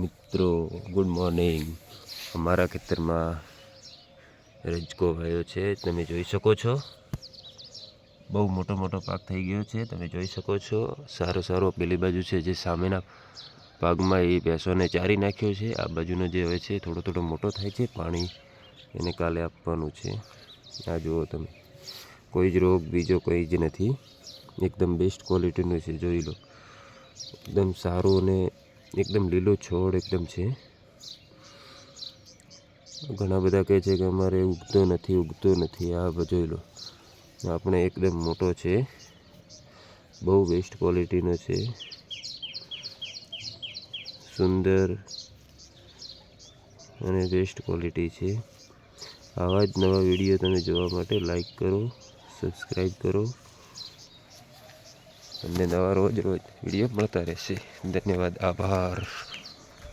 મિત્રો good morning. અમારા ખેતરમાં રજકો વાયો છે, તમે જોઈ શકો છો. બહુ મોટો મોટો પાક થઈ ગયો છે, તમે જોઈ શકો છો. સારો પેલી બાજુ છે જે સામેના ભાગમાં એ ભેંસોને ચારી નાખ્યો છે. આ બાજુનો જે હોય છે થોડો મોટો થાય છે, પાણી એને કાલે આપવાનું છે. આ જુઓ તમે, કોઈ જ રોગ બીજો કોઈ જ નથી, એકદમ બેસ્ટ ક્વોલિટીનું છે. જોઈ લો, એકદમ સારું અને એકદમ લીલો છોડ એકદમ છે. ઘણા બધા કહે છે કે અમારે ઉગતો નથી. આ જોઈ લો, આપણે એકદમ મોટો છે, બહુ બેસ્ટ ક્વોલિટીનો છે, સુંદર અને બેસ્ટ ક્વોલિટી છે. આવા જ નવા વિડીયો તમે જોવા માટે લાઈક કરો, સબસ્ક્રાઈબ કરો, તમને નવા રોજ વિડીયો મળતા રહેશે. ધન્યવાદ, આભાર.